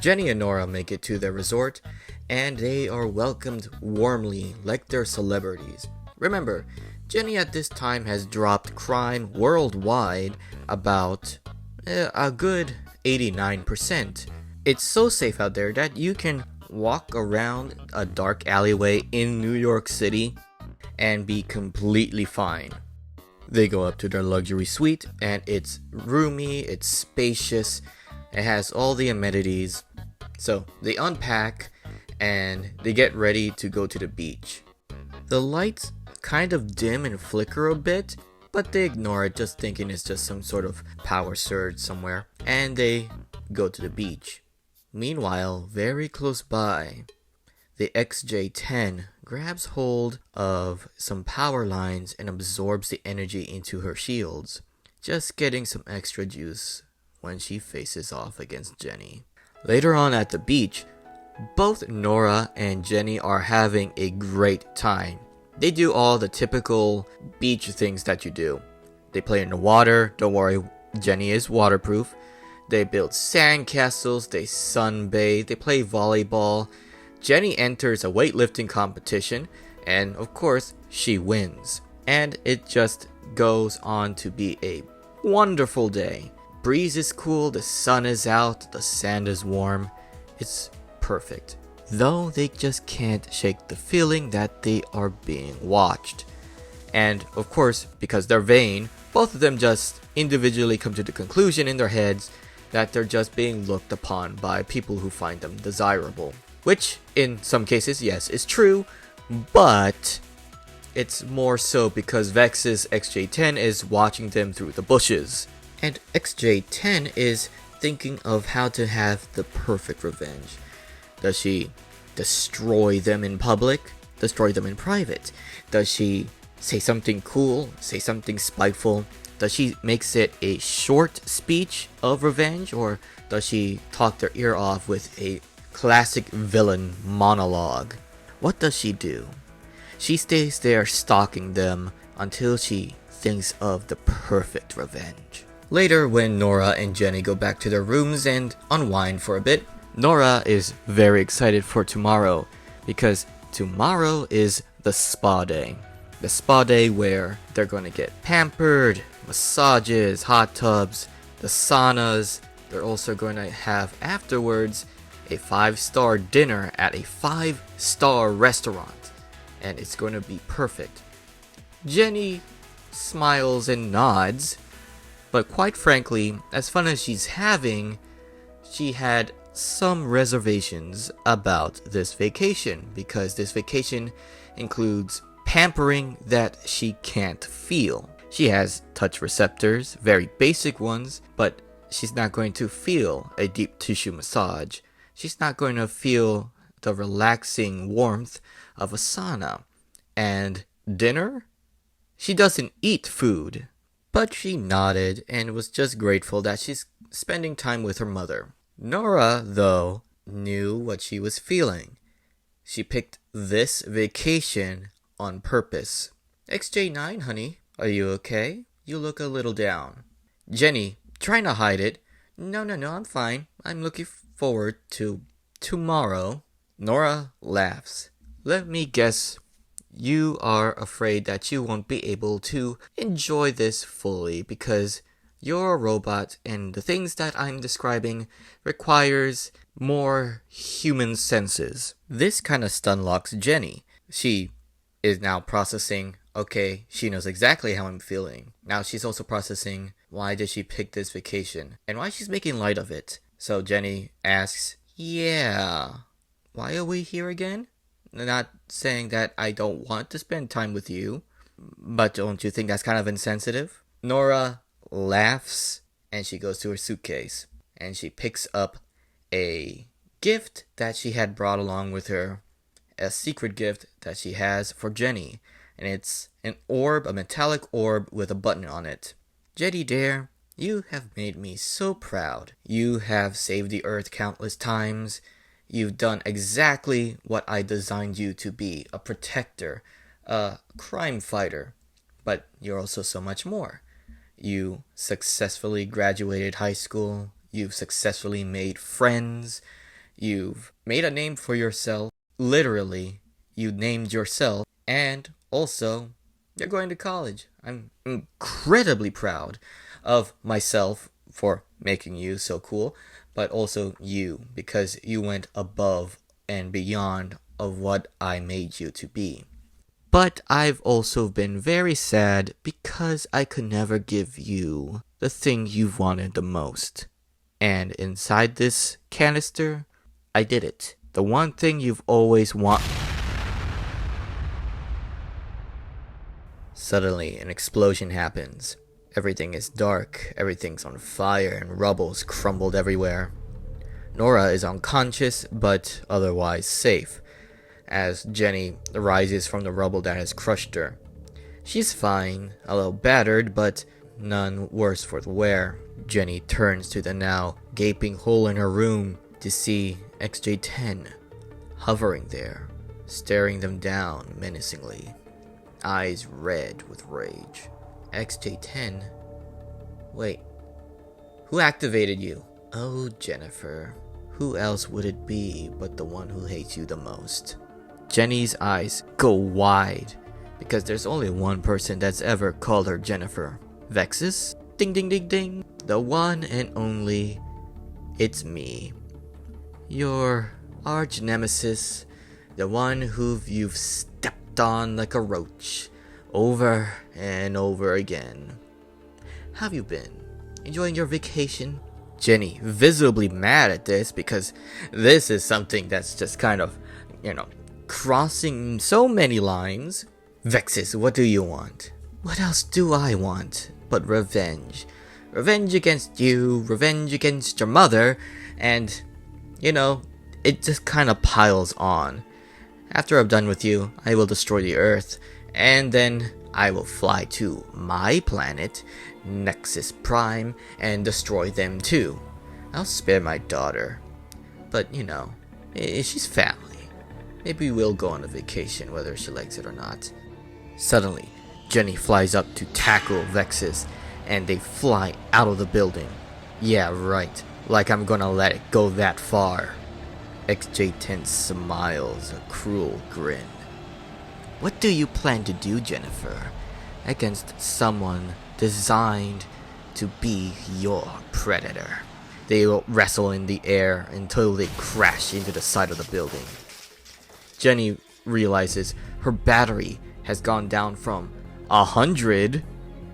Jenny and Nora make it to their resort, and they are welcomed warmly like they're celebrities. Remember, Jenny at this time has dropped crime worldwide about a good 89%. It's so safe out there that you can walk around a dark alleyway in New York City and be completely fine. They go up to their luxury suite, and it's roomy, it's spacious, it has all the amenities. So they unpack and they get ready to go to the beach. The lights kind of dim and flicker a bit, but they ignore it, just thinking it's just some sort of power surge somewhere, and they go to the beach. Meanwhile, very close by, the XJ-10 grabs hold of some power lines and absorbs the energy into her shields, just getting some extra juice when she faces off against Jenny. Later on at the beach, both Nora and Jenny are having a great time. They do all the typical beach things that you do. They play in the water, don't worry, Jenny is waterproof. They build sandcastles, they sunbathe, they play volleyball. Jenny enters a weightlifting competition, and of course, she wins. And it just goes on to be a wonderful day. Breeze is cool, the sun is out, the sand is warm. It's perfect. Though they just can't shake the feeling that they are being watched. And of course, because they're vain, both of them just individually come to the conclusion in their heads that they're just being looked upon by people who find them desirable. Which, in some cases, yes, is true, but it's more so because Vex's XJ-10 is watching them through the bushes. And XJ-10 is thinking of how to have the perfect revenge. Does she destroy them in public? Destroy them in private? Does she say something cool? Say something spiteful? Does she makes it a short speech of revenge? Or does she talk their ear off with a classic villain monologue? What does she do? She stays there stalking them until she thinks of the perfect revenge. Later, when Nora and Jenny go back to their rooms and unwind for a bit, Nora is very excited for tomorrow because tomorrow is the spa day. The spa day where they're going to get pampered, massages, hot tubs, the saunas. They're also going to have afterwards a 5-star dinner at a 5-star restaurant, and it's going to be perfect. Jenny smiles and nods, but quite frankly, as fun as she's having, she had some reservations about this vacation, because this vacation includes pampering that she can't feel. She has touch receptors, very basic ones, but she's not going to feel a deep tissue massage. She's not going to feel the relaxing warmth of a sauna. And dinner? She doesn't eat food, but she nodded and was just grateful that she's spending time with her mother. Nora, though, knew what she was feeling. She picked this vacation on purpose. XJ-9, honey, are you okay? You look a little down. Jenny, trying to hide it. No, I'm fine. I'm looking forward to tomorrow. Nora laughs. Let me guess. You are afraid that you won't be able to enjoy this fully because you're a robot and the things that I'm describing requires more human senses. This kind of stun locks Jenny. She is now processing, okay, she knows exactly how I'm feeling. Now she's also processing why did she pick this vacation and why she's making light of it. So Jenny asks, yeah, why are we here again? Not saying that I don't want to spend time with you, but don't you think that's kind of insensitive? Nora laughs and she goes to her suitcase and she picks up a gift that she had brought along with her, a secret gift that she has for Jenny, and it's an orb, a metallic orb with a button on it. Jenny dear, you have made me so proud. You have saved the earth countless times. You've done exactly what I designed you to be, a protector, a crime fighter. But you're also so much more. You successfully graduated high school. You've successfully made friends. You've made a name for yourself. Literally, you named yourself. And also, you're going to college. I'm incredibly proud of myself for making you so cool, but also you, because you went above and beyond of what I made you to be. But I've also been very sad because I could never give you the thing you've wanted the most. And inside this canister, I did it. The one thing you've always wanted. Suddenly, an explosion happens. Everything is dark, everything's on fire, and rubble's crumbled everywhere. Nora is unconscious, but otherwise safe, as Jenny rises from the rubble that has crushed her. She's fine, a little battered, but none worse for the wear. Jenny turns to the now gaping hole in her room to see XJ-10 hovering there, staring them down menacingly, eyes red with rage. XJ-10? Wait, who activated you? Oh, Jennifer. Who else would it be but the one who hates you the most? Jenny's eyes go wide, because there's only one person that's ever called her Jennifer. Vexus? Ding ding ding ding. The one and only. It's me. Your arch nemesis. The one who you've stepped on like a roach. Over and over again. Have you been enjoying your vacation? Jenny, visibly mad at this, because this is something that's just kind of, crossing so many lines. Vexus, what do you want? What else do I want but revenge? Revenge against you, revenge against your mother, and, it just kind of piles on. After I'm done with you, I will destroy the Earth, and then I will fly to my planet, Nexus Prime, and destroy them too. I'll spare my daughter. But, she's family. Maybe we'll go on a vacation whether she likes it or not. Suddenly, Jenny flies up to tackle Vexus, and they fly out of the building. Yeah, right. Like I'm gonna let it go that far. XJ-10 smiles a cruel grin. What do you plan to do, Jennifer, against someone designed to be your predator? They will wrestle in the air until they crash into the side of the building. Jenny realizes her battery has gone down from 100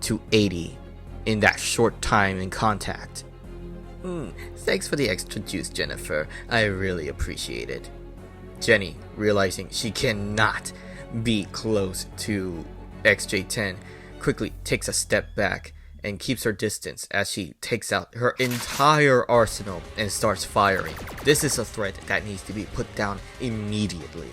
to 80 in that short time in contact. Thanks for the extra juice, Jennifer. I really appreciate it. Jenny, realizing she cannot be close to XJ-10, quickly takes a step back and keeps her distance as she takes out her entire arsenal and starts firing. This is a threat that needs to be put down immediately.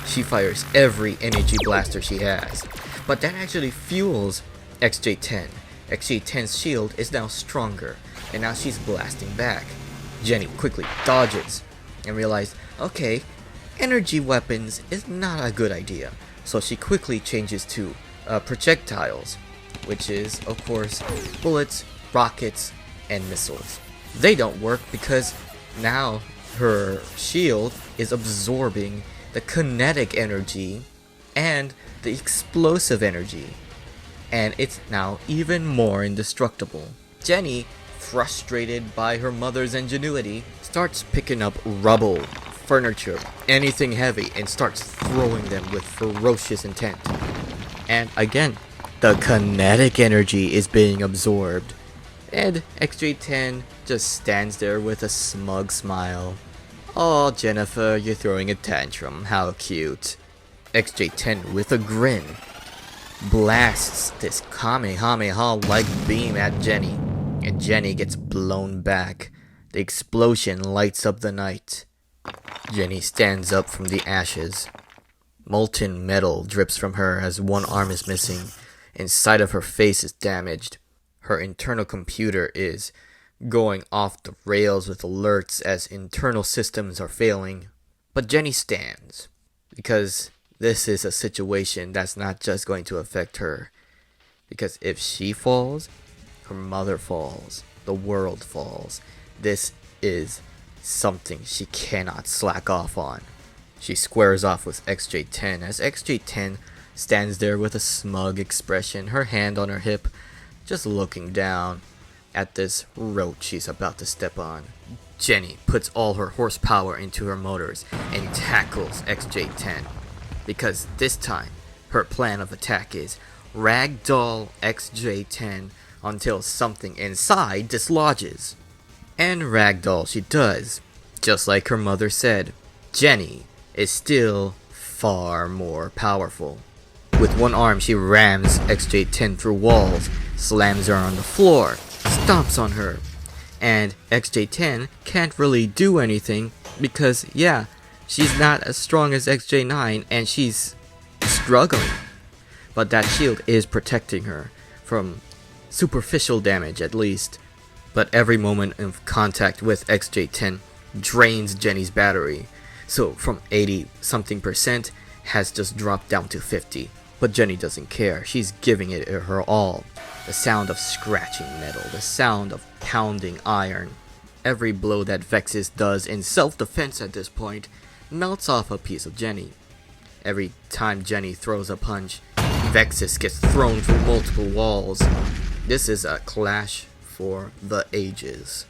She fires every energy blaster she has, but that actually fuels XJ-10. XJ-10's shield is now stronger, and now she's blasting back. Jenny quickly dodges and realizes, okay, energy weapons is not a good idea. So she quickly changes to projectiles, which is, of course, bullets, rockets, and missiles. They don't work because now her shield is absorbing the kinetic energy and the explosive energy, and it's now even more indestructible. Jenny, frustrated by her mother's ingenuity, starts picking up rubble, furniture, anything heavy, and starts throwing them with ferocious intent. And again, the kinetic energy is being absorbed, and XJ-10 just stands there with a smug smile. "Oh, Jennifer, you're throwing a tantrum, how cute." XJ-10, with a grin, blasts this Kamehameha-like beam at Jenny, and Jenny gets blown back. The explosion lights up the night. Jenny stands up from the ashes. Molten metal drips from her as one arm is missing, and side of her face is damaged. Her internal computer is going off the rails with alerts as internal systems are failing. But Jenny stands, because this is a situation that's not just going to affect her. Because if she falls, her mother falls, the world falls. This is something she cannot slack off on. She squares off with XJ-10 as XJ-10 stands there with a smug expression, her hand on her hip, just looking down at this roach she's about to step on. Jenny puts all her horsepower into her motors and tackles XJ-10, because this time her plan of attack is ragdoll XJ-10 until something inside dislodges. And ragdoll she does, just like her mother said. Jenny is still far more powerful. With one arm she rams XJ-10 through walls, slams her on the floor, stomps on her, and XJ-10 can't really do anything because, yeah, she's not as strong as XJ-9 and she's struggling. But that shield is protecting her from superficial damage at least. But every moment of contact with XJ-10 drains Jenny's battery. So from 80 something percent has just dropped down to 50. But Jenny doesn't care. She's giving it her all. The sound of scratching metal, the sound of pounding iron. Every blow that Vexus does in self-defense at this point melts off a piece of Jenny. Every time Jenny throws a punch, Vexus gets thrown through multiple walls. This is a clash for the ages.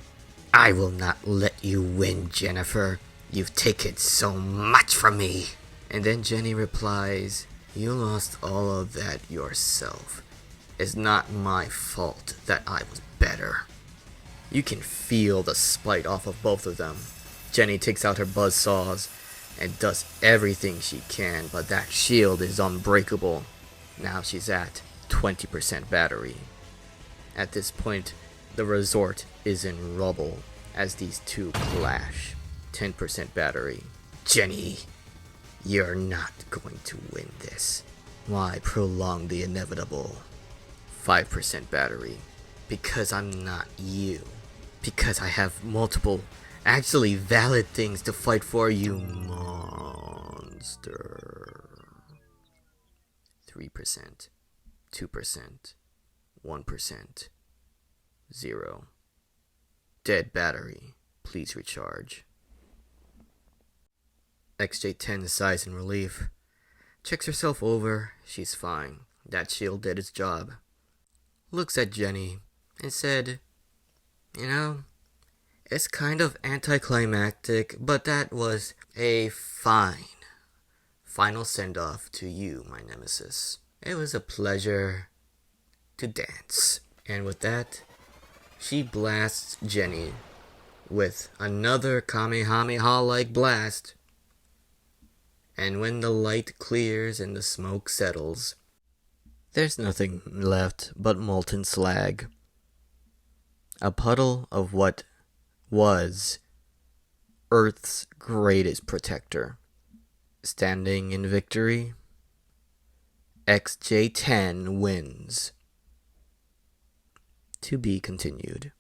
I will not let you win, Jennifer. You've taken so much from me. And then Jenny replies, you lost all of that yourself. It's not my fault that I was better. You can feel the spite off of both of them. Jenny takes out her buzzsaws and does everything she can, but that shield is unbreakable. Now she's at 20% battery. At this point, the resort is in rubble as these two clash. 10% battery. Jenny, you're not going to win this. Why prolong the inevitable? 5% battery. Because I'm not you. Because I have multiple, actually valid things to fight for, you monster. 3%. 2%. 1%. 0. Dead battery. Please recharge. XJ-10 sighs in relief. Checks herself over. She's fine. That shield did its job. Looks at Jenny and said, you know, it's kind of anticlimactic, but that was a final send-off to you, my nemesis. It was a pleasure to dance. And with that, she blasts Jenny with another Kamehameha-like blast. And when the light clears and the smoke settles, there's nothing left but molten slag. A puddle of what was Earth's greatest protector. Standing in victory, XJ-10 wins. To be continued.